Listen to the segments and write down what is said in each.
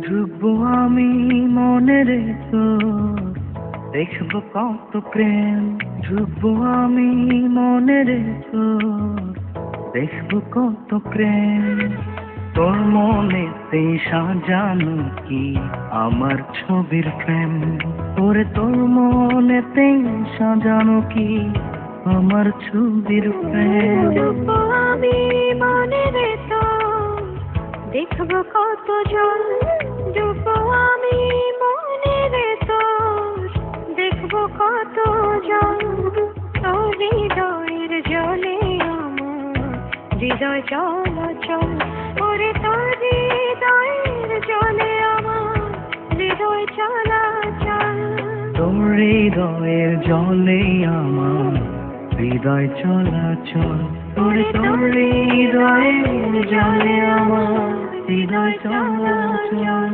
ডুববো আমি মনের তোর, দেখবো কত প্রেম। ডুববো আমি মনের তোর, দেখবো কত প্রেম। তোর মনেতে সাজানো কি আমার ছবির ফ্রেম। ওরে তোর মনেতে সাজানো কি আমার ছবির ফ্রেম। ডুববো আমি মনের তোর, দেখবো কত জল। ডুববো আমি মনের তোর, দেখবো কত জল। তোর হৃদয়ের জলে আমার হৃদয় চলাচল। ওরে তোর হৃদয়ের জলে আমার হৃদয় চলাচল। তোর হৃদয়ের জলে আমার হৃদয় চলাচল। ওরে তোর হৃদয়ের জলে আমার হৃদয় চলাচল।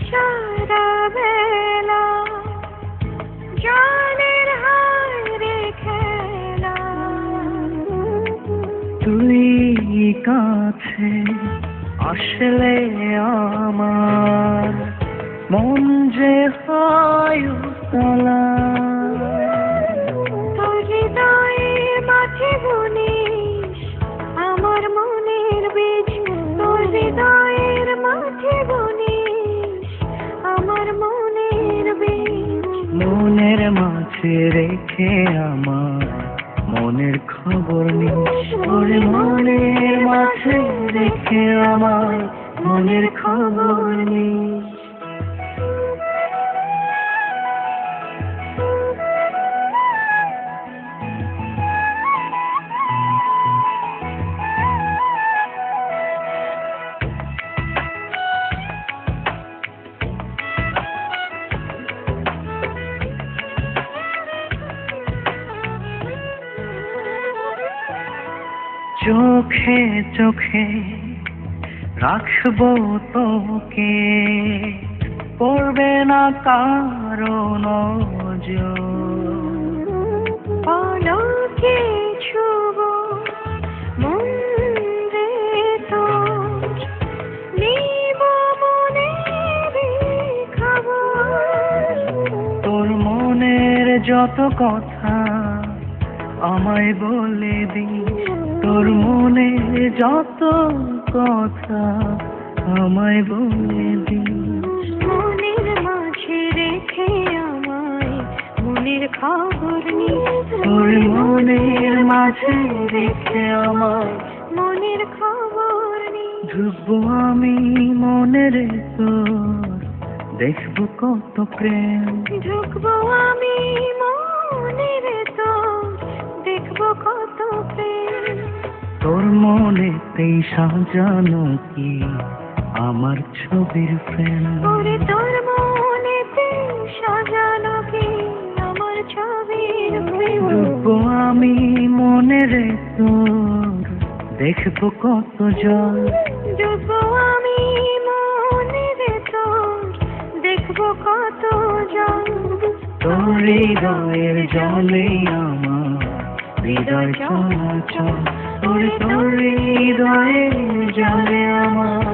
সারা বেলা জলের হায় খেলা। তুই কাছে আসলে আমার মন যে হয় উতলা। তোর হৃদয়ে মাঠে বুনিস আমার মনের বীজ। তোর হৃদয়ের মাঠে বুনিস আমার মনের বীজ। মনের মাঝে রেখে আমার মনের খবর নিস। ওরে মনের মাঝে রেখে আমার মনের খবর নিস। চোখে চোখে রাখবো তোকে, পড়বে না কারো নজর। পলকে ছুবো মন রে তোর, নিব মনের খবর। তোর মনের যত কথা আমায় বলে দিস। তোর মনের যত কথা আমায় বলে দিস। মনের মাঝে রেখে আমায় মনের খবর নিস। তোর মনের মাঝে রেখে আমায় মনের খবর নিস। ডুববো আমি মনের তোর, দেখবো কত প্রেম। ঢুকবো আমি মনের তোর, দেখবো কত প্রেম। তোর মনেতেই সাজানো কি আমার ছবির ফ্রেম। ওরে তোর মনেতে সাজানো কি আমার ছবির প্রেম। ডুববো আমি মনের তোর, দেখবো কত জল। ডুববো আমি মনের তোর, দেখবো কত জল। তোর হৃদয়ের জলে আমার হৃদয় চলাচল। তোর হৃদয়ের জলে আমার